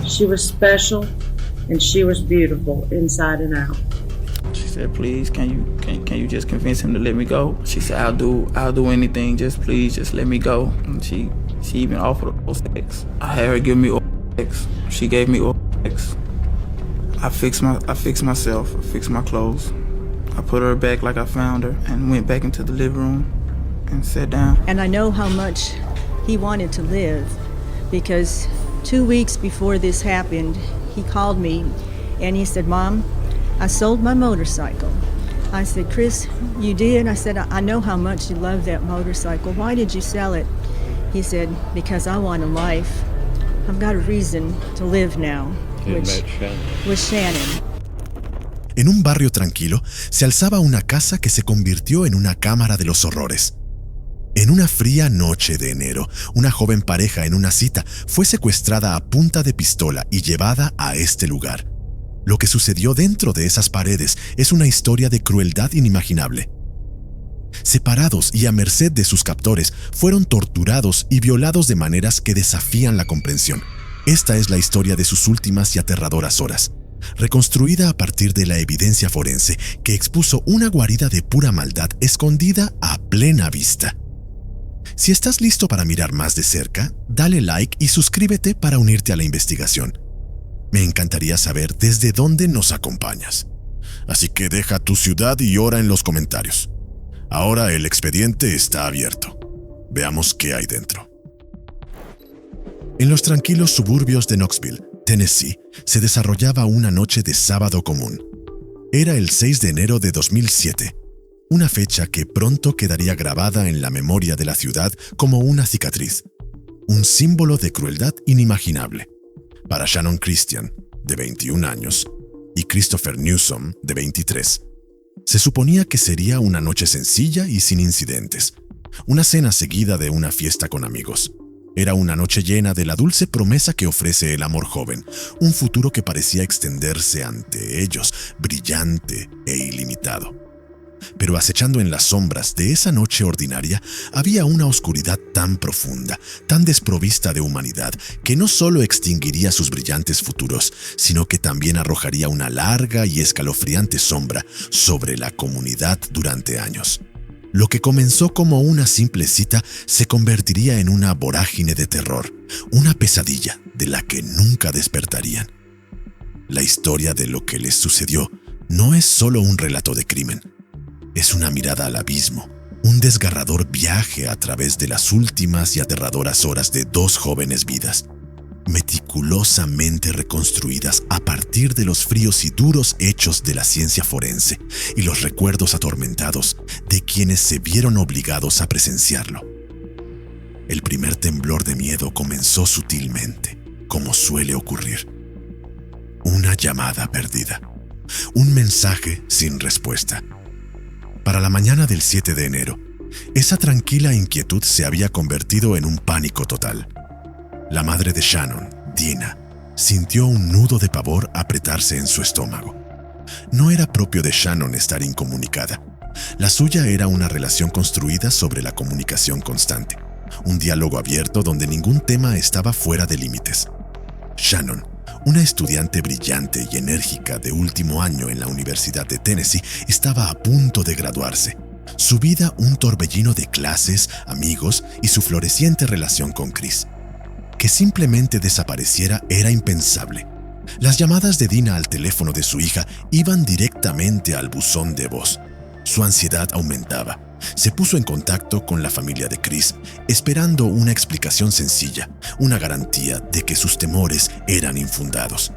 She was special and she was beautiful inside and out. She said, please, can you just convince him to let me go? She said, I'll do anything, just let me go. And she even offered oral sex. I had her give me oral sex. She gave me oral sex. I fixed myself, I fixed my clothes. I put her back like I found her and went back into the living room and sat down. And I know how much he wanted to live, because 2 weeks before this happened, he called me and he said, Mom, I sold my motorcycle. I said, Chris, you did? I said, I know how much you love that motorcycle. Why did you sell it? He said, because I want a life. I've got a reason to live now, which was Shannon. En un barrio tranquilo, se alzaba una casa que se convirtió en una cámara de los horrores. En una fría noche de enero, una joven pareja en una cita fue secuestrada a punta de pistola y llevada a este lugar. Lo que sucedió dentro de esas paredes es una historia de crueldad inimaginable. Separados y a merced de sus captores, fueron torturados y violados de maneras que desafían la comprensión. Esta es la historia de sus últimas y aterradoras horas, reconstruida a partir de la evidencia forense que expuso una guarida de pura maldad escondida a plena vista. Si estás listo para mirar más de cerca, dale like y suscríbete para unirte a la investigación. Me encantaría saber desde dónde nos acompañas. Así que deja tu ciudad y hora en los comentarios. Ahora el expediente está abierto. Veamos qué hay dentro. En los tranquilos suburbios de Knoxville, Tennessee, se desarrollaba una noche de sábado común. Era el 6 de enero de 2007, una fecha que pronto quedaría grabada en la memoria de la ciudad como una cicatriz, un símbolo de crueldad inimaginable. Para Shannon Christian, de 21 años, y Christopher Newsom, de 23. Se suponía que sería una noche sencilla y sin incidentes, una cena seguida de una fiesta con amigos. Era una noche llena de la dulce promesa que ofrece el amor joven, un futuro que parecía extenderse ante ellos, brillante e ilimitado. Pero acechando en las sombras de esa noche ordinaria, había una oscuridad tan profunda, tan desprovista de humanidad, que no solo extinguiría sus brillantes futuros, sino que también arrojaría una larga y escalofriante sombra sobre la comunidad durante años. Lo que comenzó como una simple cita se convertiría en una vorágine de terror, una pesadilla de la que nunca despertarían. La historia de lo que les sucedió no es solo un relato de crimen. Es una mirada al abismo, un desgarrador viaje a través de las últimas y aterradoras horas de dos jóvenes vidas, meticulosamente reconstruidas a partir de los fríos y duros hechos de la ciencia forense y los recuerdos atormentados de quienes se vieron obligados a presenciarlo. El primer temblor de miedo comenzó sutilmente, como suele ocurrir. Una llamada perdida, un mensaje sin respuesta. Para la mañana del 7 de enero, esa tranquila inquietud se había convertido en un pánico total. La madre de Shannon, Dina, sintió un nudo de pavor apretarse en su estómago. No era propio de Shannon estar incomunicada. La suya era una relación construida sobre la comunicación constante, un diálogo abierto donde ningún tema estaba fuera de límites. Shannon, una estudiante brillante y enérgica de último año en la Universidad de Tennessee, estaba a punto de graduarse. Su vida un torbellino de clases, amigos y su floreciente relación con Chris. Que simplemente desapareciera era impensable. Las llamadas de Dina al teléfono de su hija iban directamente al buzón de voz. Su ansiedad aumentaba. Se puso en contacto con la familia de Chris, esperando una explicación sencilla, una garantía de que sus temores eran infundados.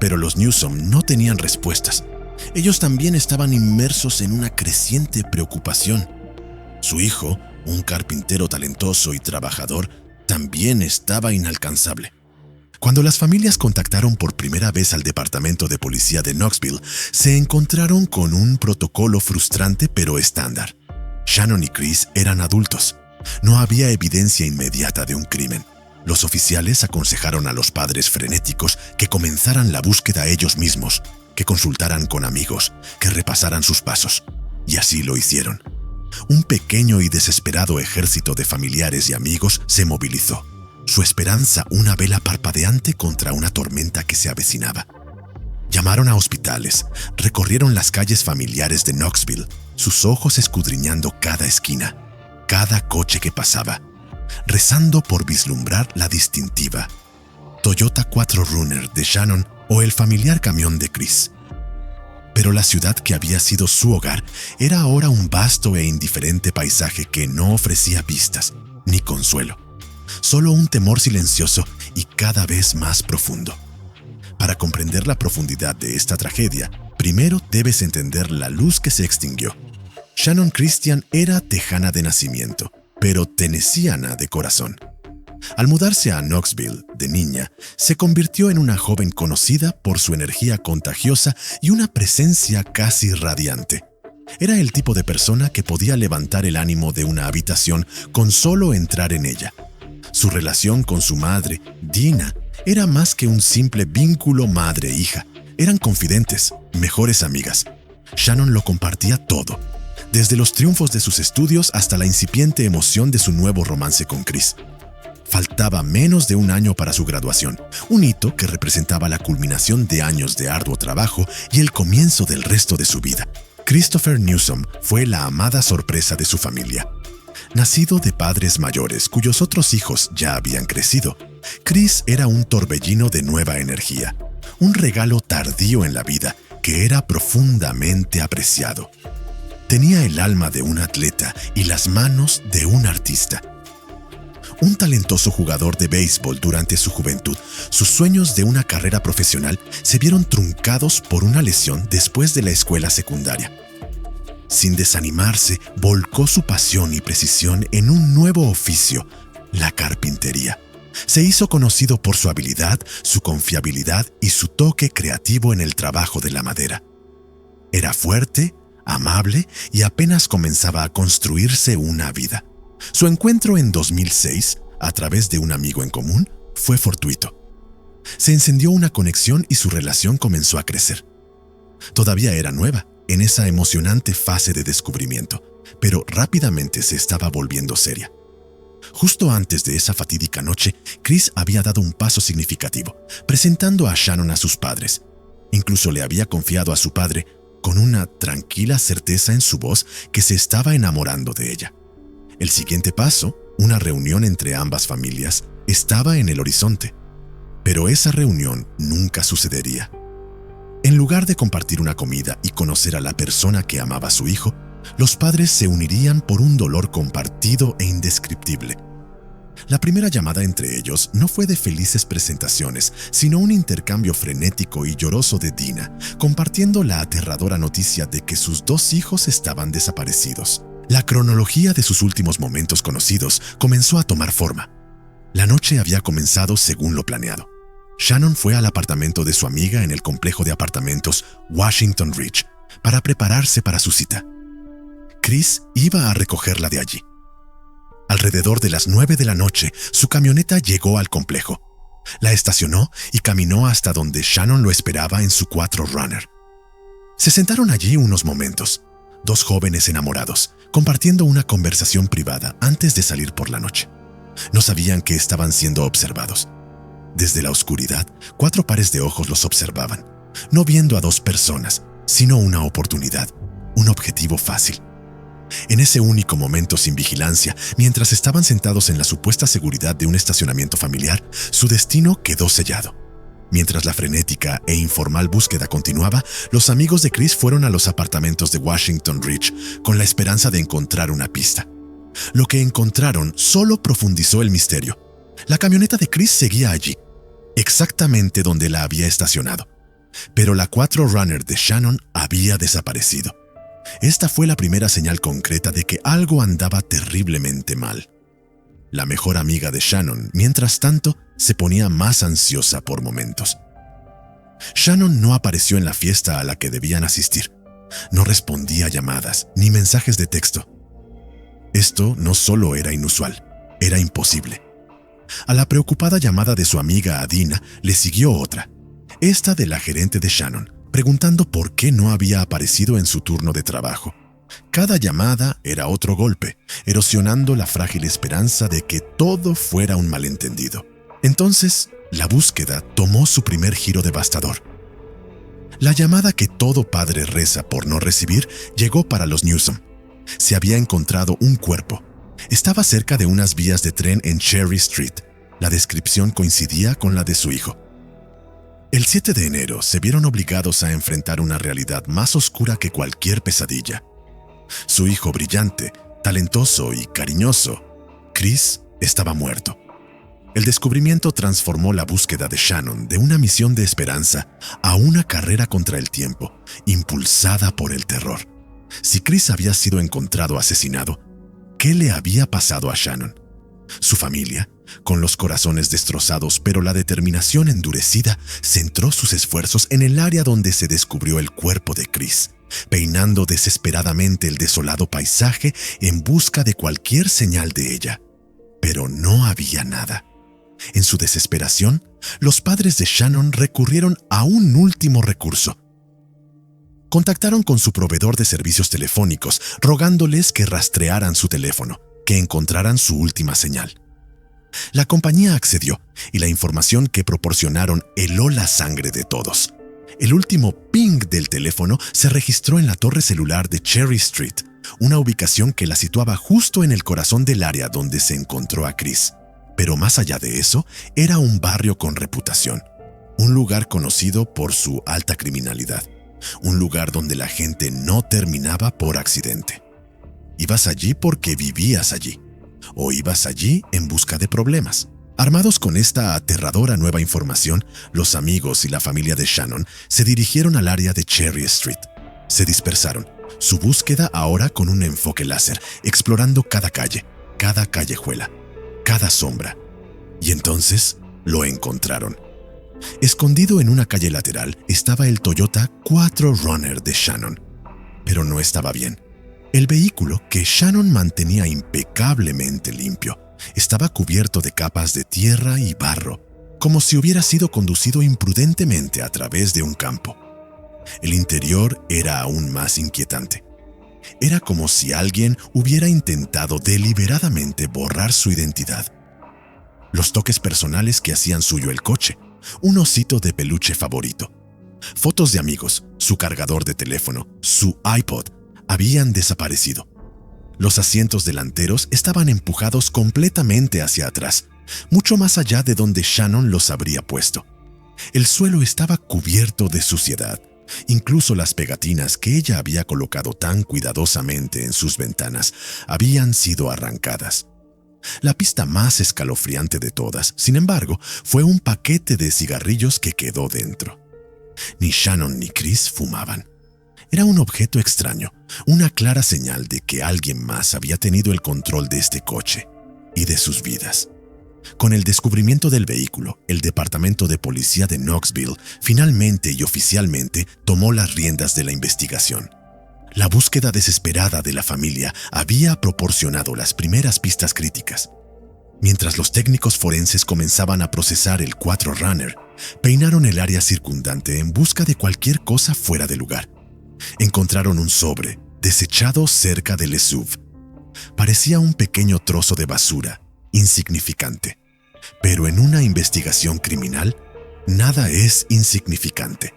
Pero los Newsom no tenían respuestas. Ellos también estaban inmersos en una creciente preocupación. Su hijo, un carpintero talentoso y trabajador, también estaba inalcanzable. Cuando las familias contactaron por primera vez al departamento de policía de Knoxville, se encontraron con un protocolo frustrante pero estándar. Shannon y Chris eran adultos. No había evidencia inmediata de un crimen. Los oficiales aconsejaron a los padres frenéticos que comenzaran la búsqueda ellos mismos, que consultaran con amigos, que repasaran sus pasos. Y así lo hicieron. Un pequeño y desesperado ejército de familiares y amigos se movilizó. su esperanza una vela parpadeante contra una tormenta que se avecinaba. Llamaron a hospitales, recorrieron las calles familiares de Knoxville, sus ojos escudriñando cada esquina, cada coche que pasaba, rezando por vislumbrar la distintiva Toyota 4Runner de Shannon o el familiar camión de Chris. Pero la ciudad que había sido su hogar era ahora un vasto e indiferente paisaje que no ofrecía pistas ni consuelo, solo un temor silencioso y cada vez más profundo. Para comprender la profundidad de esta tragedia, primero debes entender la luz que se extinguió. Shannon Christian era tejana de nacimiento, pero tenesiana de corazón. Al mudarse a Knoxville de niña, se convirtió en una joven conocida por su energía contagiosa y una presencia casi radiante. Era el tipo de persona que podía levantar el ánimo de una habitación con solo entrar en ella. Su relación con su madre, Dina, era más que un simple vínculo madre-hija. Eran confidentes, mejores amigas. Shannon lo compartía todo, desde los triunfos de sus estudios hasta la incipiente emoción de su nuevo romance con Chris. Faltaba menos de un año para su graduación, un hito que representaba la culminación de años de arduo trabajo y el comienzo del resto de su vida. Christopher Newsom fue la amada sorpresa de su familia. Nacido de padres mayores cuyos otros hijos ya habían crecido, Chris era un torbellino de nueva energía, un regalo tardío en la vida que era profundamente apreciado. Tenía el alma de un atleta y las manos de un artista. Un talentoso jugador de béisbol durante su juventud, sus sueños de una carrera profesional se vieron truncados por una lesión después de la escuela secundaria. Sin desanimarse, volcó su pasión y precisión en un nuevo oficio, la carpintería. Se hizo conocido por su habilidad, su confiabilidad y su toque creativo en el trabajo de la madera. Era fuerte, amable y apenas comenzaba a construirse una vida. Su encuentro en 2006, a través de un amigo en común, fue fortuito. Se encendió una conexión y su relación comenzó a crecer. Todavía era nueva, en esa emocionante fase de descubrimiento, pero rápidamente se estaba volviendo seria. Justo antes de esa fatídica noche, Chris había dado un paso significativo, presentando a Shannon a sus padres. Incluso le había confiado a su padre, con una tranquila certeza en su voz, que se estaba enamorando de ella. El siguiente paso, una reunión entre ambas familias, estaba en el horizonte. Pero esa reunión nunca sucedería. En lugar de compartir una comida y conocer a la persona que amaba a su hijo, los padres se unirían por un dolor compartido e indescriptible. La primera llamada entre ellos no fue de felices presentaciones, sino un intercambio frenético y lloroso de Dina, compartiendo la aterradora noticia de que sus 2 hijos estaban desaparecidos. La cronología de sus últimos momentos conocidos comenzó a tomar forma. La noche había comenzado según lo planeado. Shannon fue al apartamento de su amiga en el complejo de apartamentos Washington Ridge para prepararse para su cita. Chris iba a recogerla de allí. Alrededor de las 9 de la noche, su camioneta llegó al complejo. La estacionó y caminó hasta donde Shannon lo esperaba en su 4Runner. Se sentaron allí unos momentos, 2 jóvenes enamorados, compartiendo una conversación privada antes de salir por la noche. No sabían que estaban siendo observados. Desde la oscuridad, 4 pares de ojos los observaban, no viendo a 2 personas, sino una oportunidad, un objetivo fácil. En ese único momento sin vigilancia, mientras estaban sentados en la supuesta seguridad de un estacionamiento familiar, su destino quedó sellado. Mientras la frenética e informal búsqueda continuaba, los amigos de Chris fueron a los apartamentos de Washington Ridge con la esperanza de encontrar una pista. Lo que encontraron solo profundizó el misterio. La camioneta de Chris seguía allí, exactamente donde la había estacionado. Pero la 4Runner de Shannon había desaparecido. Esta fue la primera señal concreta de que algo andaba terriblemente mal. La mejor amiga de Shannon, mientras tanto, se ponía más ansiosa por momentos. Shannon no apareció en la fiesta a la que debían asistir. No respondía a llamadas ni mensajes de texto. Esto no solo era inusual, era imposible. A la preocupada llamada de su amiga Dina le siguió otra, esta de la gerente de Shannon, preguntando por qué no había aparecido en su turno de trabajo. Cada llamada era otro golpe, erosionando la frágil esperanza de que todo fuera un malentendido. Entonces, la búsqueda tomó su primer giro devastador. La llamada que todo padre reza por no recibir llegó para los Newsom. Se había encontrado un cuerpo. Estaba cerca de unas vías de tren en Cherry Street. La descripción coincidía con la de su hijo. El 7 de enero se vieron obligados a enfrentar una realidad más oscura que cualquier pesadilla. Su hijo brillante, talentoso y cariñoso, Chris, estaba muerto. El descubrimiento transformó la búsqueda de Shannon de una misión de esperanza a una carrera contra el tiempo, impulsada por el terror. Si Chris había sido encontrado asesinado, ¿qué le había pasado a Shannon? Su familia, con los corazones destrozados pero la determinación endurecida, centró sus esfuerzos en el área donde se descubrió el cuerpo de Chris, peinando desesperadamente el desolado paisaje en busca de cualquier señal de ella. Pero no había nada. En su desesperación, los padres de Shannon recurrieron a un último recurso. Contactaron con su proveedor de servicios telefónicos, rogándoles que rastrearan su teléfono, que encontraran su última señal. La compañía accedió y la información que proporcionaron heló la sangre de todos. El último ping del teléfono se registró en la torre celular de Cherry Street, una ubicación que la situaba justo en el corazón del área donde se encontró a Chris. Pero más allá de eso, era un barrio con reputación, un lugar conocido por su alta criminalidad, un lugar donde la gente no terminaba por accidente. Ibas allí porque vivías allí, o ibas allí en busca de problemas. Armados con esta aterradora nueva información, los amigos y la familia de Shannon se dirigieron al área de Cherry Street. Se dispersaron, su búsqueda ahora con un enfoque láser, explorando cada calle, cada callejuela, cada sombra. Y entonces lo encontraron. Escondido en una calle lateral estaba el Toyota 4Runner de Shannon. Pero no estaba bien. El vehículo, que Shannon mantenía impecablemente limpio, estaba cubierto de capas de tierra y barro, como si hubiera sido conducido imprudentemente a través de un campo. El interior era aún más inquietante. Era como si alguien hubiera intentado deliberadamente borrar su identidad. Los toques personales que hacían suyo el coche, un osito de peluche favorito, fotos de amigos, su cargador de teléfono, su iPod, habían desaparecido. Los asientos delanteros estaban empujados completamente hacia atrás, mucho más allá de donde Shannon los habría puesto. El suelo estaba cubierto de suciedad. Incluso las pegatinas que ella había colocado tan cuidadosamente en sus ventanas habían sido arrancadas. La pista más escalofriante de todas, sin embargo, fue un paquete de cigarrillos que quedó dentro. Ni Shannon ni Chris fumaban. Era un objeto extraño, una clara señal de que alguien más había tenido el control de este coche y de sus vidas. Con el descubrimiento del vehículo, el Departamento de Policía de Knoxville finalmente y oficialmente tomó las riendas de la investigación. La búsqueda desesperada de la familia había proporcionado las primeras pistas críticas. Mientras los técnicos forenses comenzaban a procesar el 4Runner, peinaron el área circundante en busca de cualquier cosa fuera de lugar. Encontraron un sobre, desechado cerca de Les Seuves. Parecía un pequeño trozo de basura, insignificante. Pero en una investigación criminal, nada es insignificante.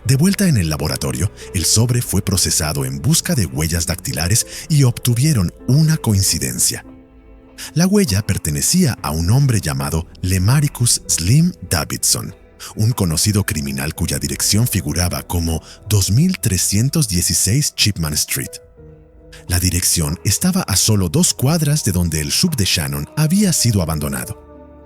De vuelta en el laboratorio, el sobre fue procesado en busca de huellas dactilares y obtuvieron una coincidencia. La huella pertenecía a un hombre llamado Lemaricus Slim Davidson, un conocido criminal cuya dirección figuraba como 2316 Chipman Street. La dirección estaba a solo 2 cuadras de donde el sub de Shannon había sido abandonado.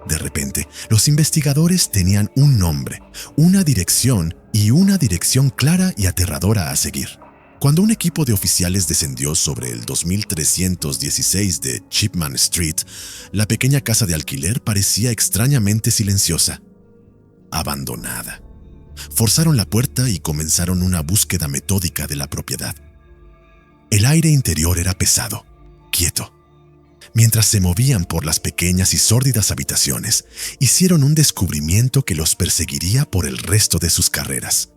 De repente, los investigadores tenían un nombre, una dirección y una dirección clara y aterradora a seguir. Cuando un equipo de oficiales descendió sobre el 2316 de Chipman Street, la pequeña casa de alquiler parecía extrañamente silenciosa, abandonada. Forzaron la puerta y comenzaron una búsqueda metódica de la propiedad. El aire interior era pesado, quieto. Mientras se movían por las pequeñas y sórdidas habitaciones, hicieron un descubrimiento que los perseguiría por el resto de sus carreras.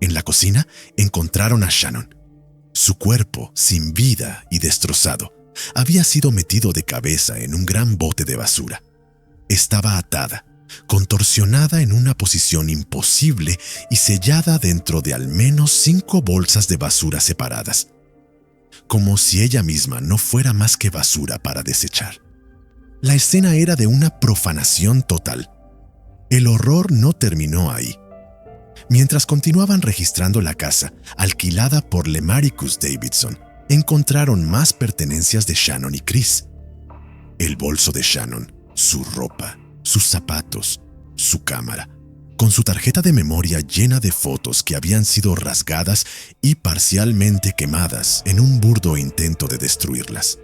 En la cocina encontraron a Shannon. Su cuerpo, sin vida y destrozado, había sido metido de cabeza en un gran bote de basura. Estaba atada, contorsionada en una posición imposible y sellada dentro de al menos 5 bolsas de basura separadas, como si ella misma no fuera más que basura para desechar. La escena era de una profanación total. El horror no terminó ahí. Mientras continuaban registrando la casa, alquilada por Lemaricus Davidson, encontraron más pertenencias de Shannon y Chris. El bolso de Shannon, su ropa, sus zapatos, su cámara, con su tarjeta de memoria llena de fotos que habían sido rasgadas y parcialmente quemadas en un burdo intento de destruirlas.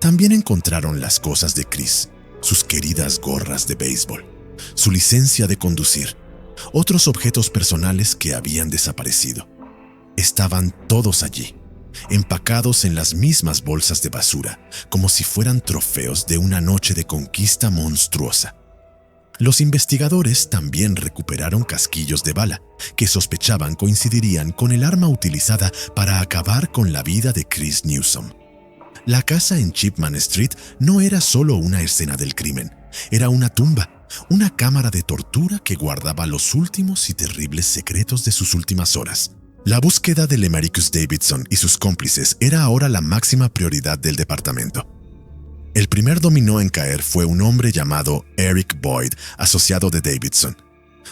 También encontraron las cosas de Chris, sus queridas gorras de béisbol, su licencia de conducir, otros objetos personales que habían desaparecido. Estaban todos allí, empacados en las mismas bolsas de basura, como si fueran trofeos de una noche de conquista monstruosa. Los investigadores también recuperaron casquillos de bala, que sospechaban coincidirían con el arma utilizada para acabar con la vida de Chris Newsom. La casa en Chipman Street no era solo una escena del crimen, era una tumba, una cámara de tortura que guardaba los últimos y terribles secretos de sus últimas horas. La búsqueda de Lemaricus Davidson y sus cómplices era ahora la máxima prioridad del departamento. El primer dominó en caer fue un hombre llamado Eric Boyd, asociado de Davidson.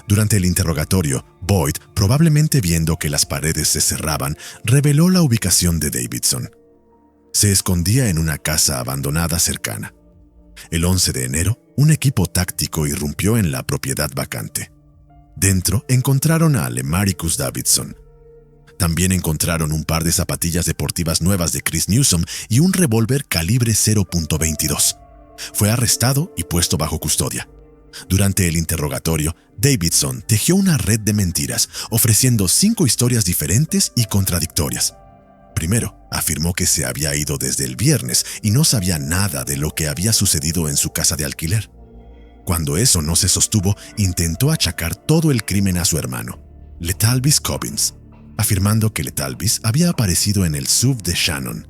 Durante el interrogatorio, Boyd, probablemente viendo que las paredes se cerraban, reveló la ubicación de Davidson. Se escondía en una casa abandonada cercana. El 11 de enero, un equipo táctico irrumpió en la propiedad vacante. Dentro encontraron a Lemaricus Davidson. También encontraron un par de zapatillas deportivas nuevas de Chris Newsom y un revólver calibre .22. Fue arrestado y puesto bajo custodia. Durante el interrogatorio, Davidson tejió una red de mentiras, ofreciendo 5 historias diferentes y contradictorias. Primero, afirmó que se había ido desde el viernes y no sabía nada de lo que había sucedido en su casa de alquiler. Cuando eso no se sostuvo, intentó achacar todo el crimen a su hermano, Letalvis Cobbins, afirmando que Letalvis había aparecido en el SUV de Shannon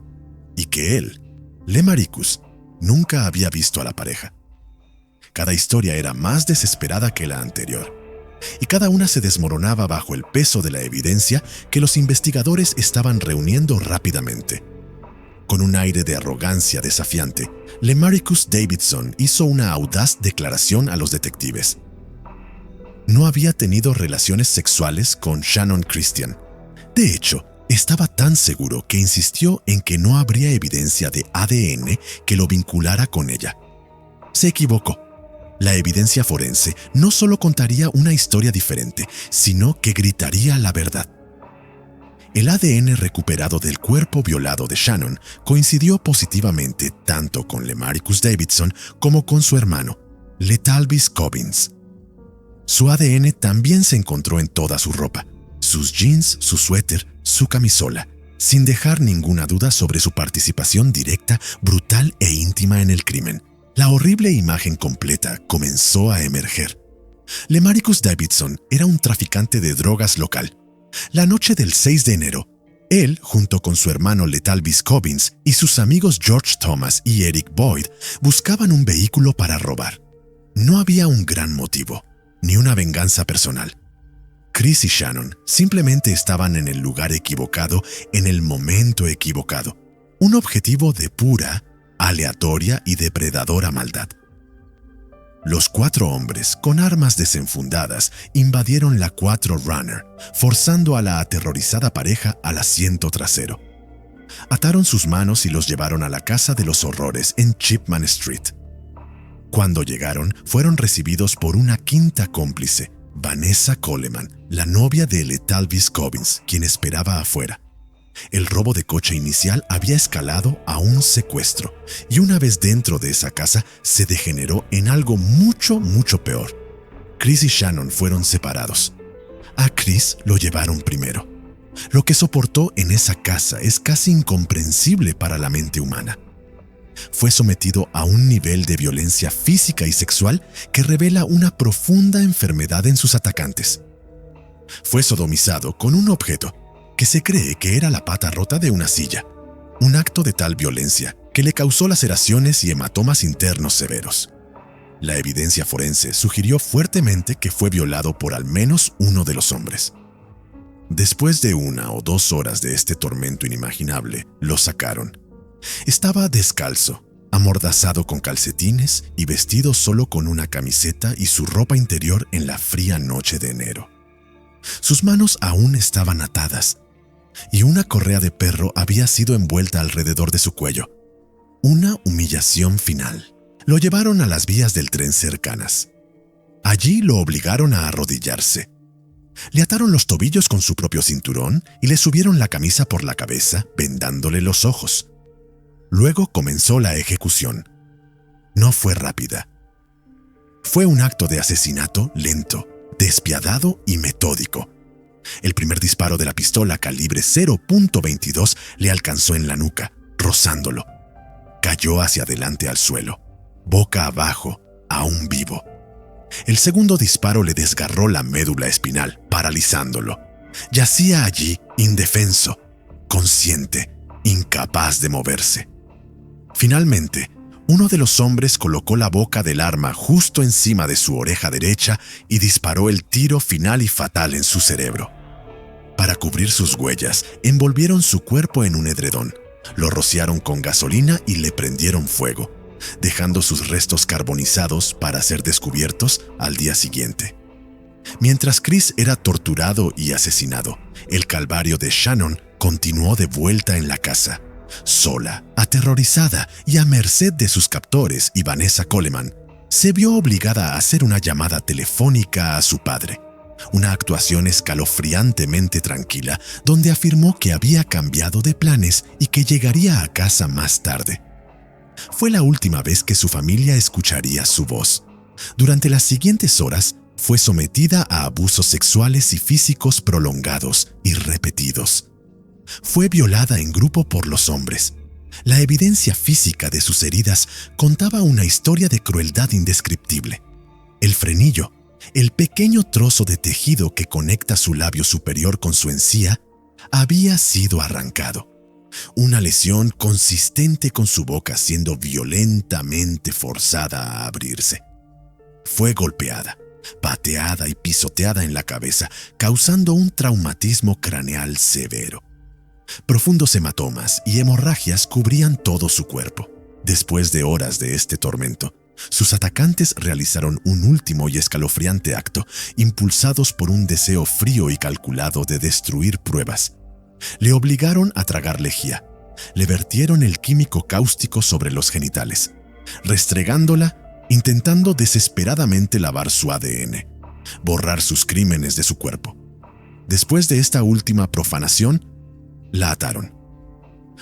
y que él, Lemaricus, nunca había visto a la pareja. Cada historia era más desesperada que la anterior, y cada una se desmoronaba bajo el peso de la evidencia que los investigadores estaban reuniendo rápidamente. Con un aire de arrogancia desafiante, Lemaricus Davidson hizo una audaz declaración a los detectives. No había tenido relaciones sexuales con Shannon Christian. De hecho, estaba tan seguro que insistió en que no habría evidencia de ADN que lo vinculara con ella. Se equivocó. La evidencia forense no solo contaría una historia diferente, sino que gritaría la verdad. El ADN recuperado del cuerpo violado de Shannon coincidió positivamente tanto con Lemaricus Davidson como con su hermano, Letalvis Cobbins. Su ADN también se encontró en toda su ropa, sus jeans, su suéter, su camisola, sin dejar ninguna duda sobre su participación directa, brutal e íntima en el crimen. La horrible imagen completa comenzó a emerger. Lemaricus Davidson era un traficante de drogas local. La noche del 6 de enero, él, junto con su hermano Letalvis Cobbins y sus amigos George Thomas y Eric Boyd, buscaban un vehículo para robar. No había un gran motivo, ni una venganza personal. Chris y Shannon simplemente estaban en el lugar equivocado, en el momento equivocado. Un objetivo de pura, aleatoria y depredadora maldad. Los 4 hombres, con armas desenfundadas, invadieron la 4 Runner, forzando a la aterrorizada pareja al asiento trasero. Ataron sus manos y los llevaron a la casa de los horrores en Chipman Street. Cuando llegaron, fueron recibidos por una quinta cómplice, Vanessa Coleman, la novia de Letalvis Cobbins, quien esperaba afuera. El robo de coche inicial había escalado a un secuestro, y una vez dentro de esa casa se degeneró en algo mucho peor. Chris y Shannon fueron separados. A Chris lo llevaron primero. Lo que soportó en esa casa es casi incomprensible para la mente humana. Fue sometido a un nivel de violencia física y sexual que revela una profunda enfermedad en sus atacantes. Fue sodomizado con un objeto que se cree que era la pata rota de una silla, un acto de tal violencia que le causó laceraciones y hematomas internos severos. La evidencia forense sugirió fuertemente que fue violado por al menos uno de los hombres. Después de 1 o 2 horas de este tormento inimaginable, lo sacaron. Estaba descalzo, amordazado con calcetines y vestido solo con una camiseta y su ropa interior en la fría noche de enero. Sus manos aún estaban atadas y una correa de perro había sido envuelta alrededor de su cuello. Una humillación final. Lo llevaron a las vías del tren cercanas. Allí lo obligaron a arrodillarse. Le ataron los tobillos con su propio cinturón y le subieron la camisa por la cabeza, vendándole los ojos. Luego comenzó la ejecución. No fue rápida. Fue un acto de asesinato lento, despiadado y metódico. El primer disparo de la pistola calibre .22 le alcanzó en la nuca, rozándolo. Cayó hacia adelante al suelo, boca abajo, aún vivo. El segundo disparo le desgarró la médula espinal, paralizándolo. Yacía allí, indefenso, consciente, incapaz de moverse. Finalmente, uno de los hombres colocó la boca del arma justo encima de su oreja derecha y disparó el tiro final y fatal en su cerebro. Para cubrir sus huellas, envolvieron su cuerpo en un edredón, lo rociaron con gasolina y le prendieron fuego, dejando sus restos carbonizados para ser descubiertos al día siguiente. Mientras Chris era torturado y asesinado, el calvario de Shannon continuó de vuelta en la casa. Sola, aterrorizada y a merced de sus captores y Vanessa Coleman, se vio obligada a hacer una llamada telefónica a su padre. Una actuación escalofriantemente tranquila, donde afirmó que había cambiado de planes y que llegaría a casa más tarde. Fue la última vez que su familia escucharía su voz. Durante las siguientes horas, fue sometida a abusos sexuales y físicos prolongados y repetidos. Fue violada en grupo por los hombres. La evidencia física de sus heridas contaba una historia de crueldad indescriptible. El frenillo, el pequeño trozo de tejido que conecta su labio superior con su encía, había sido arrancado. Una lesión consistente con su boca siendo violentamente forzada a abrirse. Fue golpeada, pateada y pisoteada en la cabeza, causando un traumatismo craneal severo. Profundos hematomas y hemorragias cubrían todo su cuerpo. Después de horas de este tormento, sus atacantes realizaron un último y escalofriante acto, impulsados por un deseo frío y calculado de destruir pruebas. Le obligaron a tragar lejía. Le vertieron el químico cáustico sobre los genitales, restregándola, intentando desesperadamente lavar su ADN, borrar sus crímenes de su cuerpo. Después de esta última profanación, la ataron.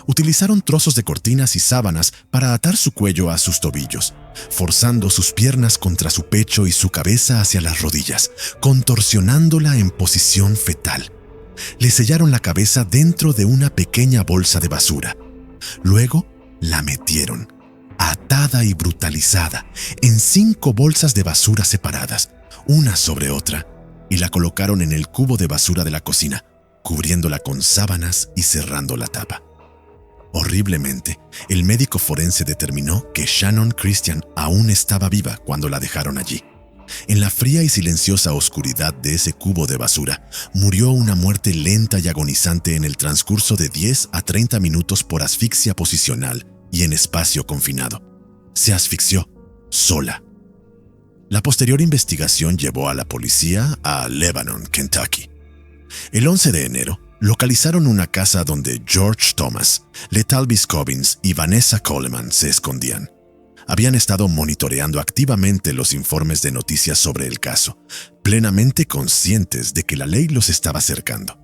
Utilizaron trozos de cortinas y sábanas para atar su cuello a sus tobillos, forzando sus piernas contra su pecho y su cabeza hacia las rodillas, contorsionándola en posición fetal. Le sellaron la cabeza dentro de una pequeña bolsa de basura. Luego la metieron, atada y brutalizada, en 5 bolsas de basura separadas, una sobre otra, y la colocaron en el cubo de basura de la cocina, cubriéndola con sábanas y cerrando la tapa. Horriblemente, el médico forense determinó que Shannon Christian aún estaba viva cuando la dejaron allí. En la fría y silenciosa oscuridad de ese cubo de basura, murió una muerte lenta y agonizante en el transcurso de 10 a 30 minutos por asfixia posicional y en espacio confinado. Se asfixió, sola. La posterior investigación llevó a la policía a Lebanon, Kentucky. El 11 de enero, localizaron una casa donde George Thomas, Letalvis Cobbins y Vanessa Coleman se escondían. Habían estado monitoreando activamente los informes de noticias sobre el caso, plenamente conscientes de que la ley los estaba cercando.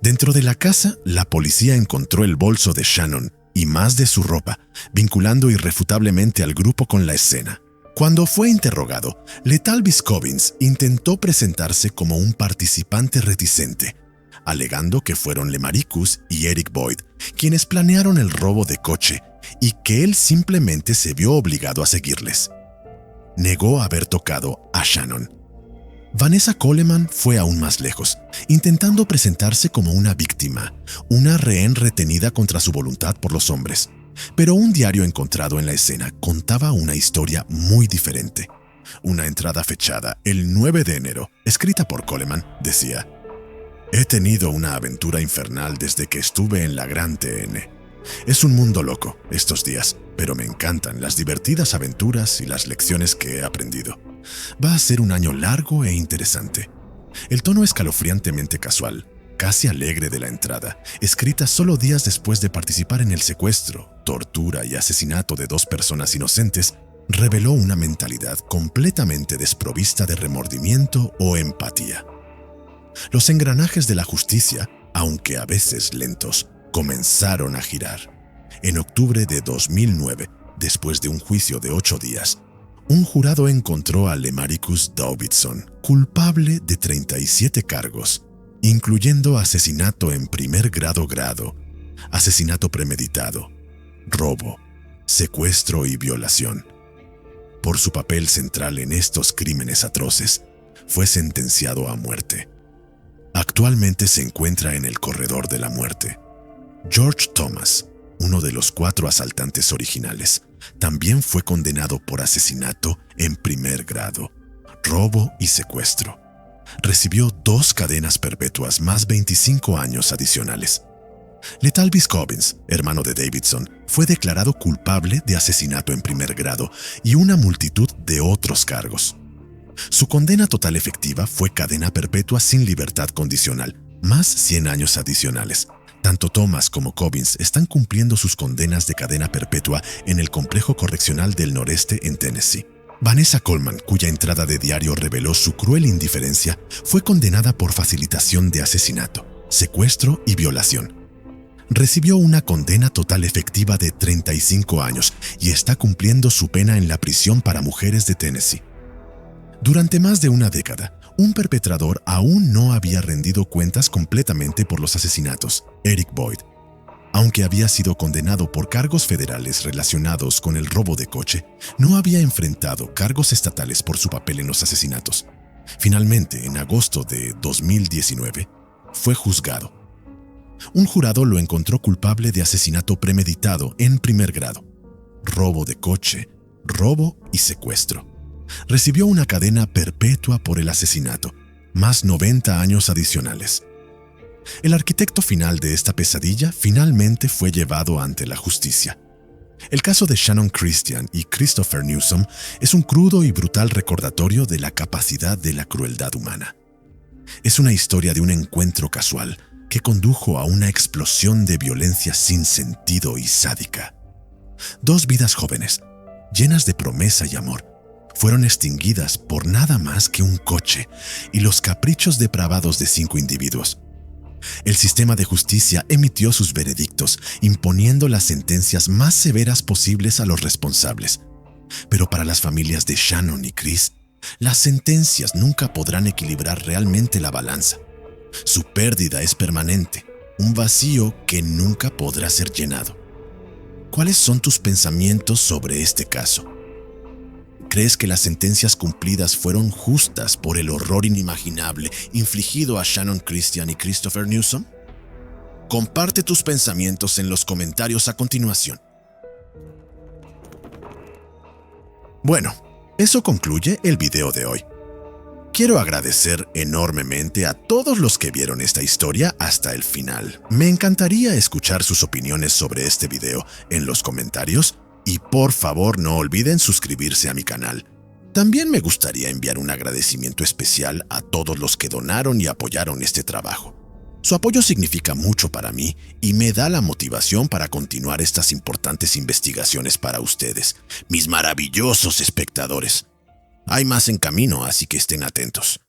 Dentro de la casa, la policía encontró el bolso de Shannon y más de su ropa, vinculando irrefutablemente al grupo con la escena. Cuando fue interrogado, Letalvis Cobbins intentó presentarse como un participante reticente, alegando que fueron Lemaricus y Eric Boyd quienes planearon el robo de coche y que él simplemente se vio obligado a seguirles. Negó haber tocado a Shannon. Vanessa Coleman fue aún más lejos, intentando presentarse como una víctima, una rehén retenida contra su voluntad por los hombres. Pero un diario encontrado en la escena contaba una historia muy diferente. Una entrada fechada el 9 de enero, escrita por Coleman, decía: «He tenido una aventura infernal desde que estuve en la Gran TN. Es un mundo loco estos días, pero me encantan las divertidas aventuras y las lecciones que he aprendido. Va a ser un año largo e interesante». El tono escalofriantemente casual, casi alegre de la entrada, escrita solo días después de participar en el secuestro, tortura y asesinato de 2 personas inocentes, reveló una mentalidad completamente desprovista de remordimiento o empatía. Los engranajes de la justicia, aunque a veces lentos, comenzaron a girar. En octubre de 2009, después de un juicio de 8 días, un jurado encontró a Lemaricus Davidson culpable de 37 cargos, incluyendo asesinato en primer grado, asesinato premeditado, robo, secuestro y violación. Por su papel central en estos crímenes atroces, fue sentenciado a muerte. Actualmente se encuentra en el corredor de la muerte. George Thomas, uno de los 4 asaltantes originales, también fue condenado por asesinato en primer grado, robo y secuestro. Recibió 2 cadenas perpetuas más 25 años adicionales. Letalvis Cobbins, hermano de Davidson, fue declarado culpable de asesinato en primer grado y una multitud de otros cargos. Su condena total efectiva fue cadena perpetua sin libertad condicional, más 100 años adicionales. Tanto Thomas como Cobbins están cumpliendo sus condenas de cadena perpetua en el Complejo Correccional del Noreste en Tennessee. Vanessa Coleman, cuya entrada de diario reveló su cruel indiferencia, fue condenada por facilitación de asesinato, secuestro y violación. Recibió una condena total efectiva de 35 años y está cumpliendo su pena en la prisión para mujeres de Tennessee. Durante más de una década, un perpetrador aún no había rendido cuentas completamente por los asesinatos, Eric Boyd. Aunque había sido condenado por cargos federales relacionados con el robo de coche, no había enfrentado cargos estatales por su papel en los asesinatos. Finalmente, en agosto de 2019, fue juzgado. Un jurado lo encontró culpable de asesinato premeditado en primer grado, robo de coche, robo y secuestro. Recibió una cadena perpetua por el asesinato, más 90 años adicionales. El arquitecto final de esta pesadilla finalmente fue llevado ante la justicia. El caso de Shannon Christian y Christopher Newsom es un crudo y brutal recordatorio de la capacidad de la crueldad humana. Es una historia de un encuentro casual que condujo a una explosión de violencia sin sentido y sádica. 2 vidas jóvenes, llenas de promesa y amor, fueron extinguidas por nada más que un coche y los caprichos depravados de 5 individuos. El sistema de justicia emitió sus veredictos, imponiendo las sentencias más severas posibles a los responsables. Pero para las familias de Shannon y Chris, las sentencias nunca podrán equilibrar realmente la balanza. Su pérdida es permanente, un vacío que nunca podrá ser llenado. ¿Cuáles son tus pensamientos sobre este caso? ¿Crees que las sentencias cumplidas fueron justas por el horror inimaginable infligido a Shannon Christian y Christopher Newsom? Comparte tus pensamientos en los comentarios a continuación. Bueno, eso concluye el video de hoy. Quiero agradecer enormemente a todos los que vieron esta historia hasta el final. Me encantaría escuchar sus opiniones sobre este video en los comentarios. Y por favor no olviden suscribirse a mi canal. También me gustaría enviar un agradecimiento especial a todos los que donaron y apoyaron este trabajo. Su apoyo significa mucho para mí y me da la motivación para continuar estas importantes investigaciones para ustedes, mis maravillosos espectadores. Hay más en camino, así que estén atentos.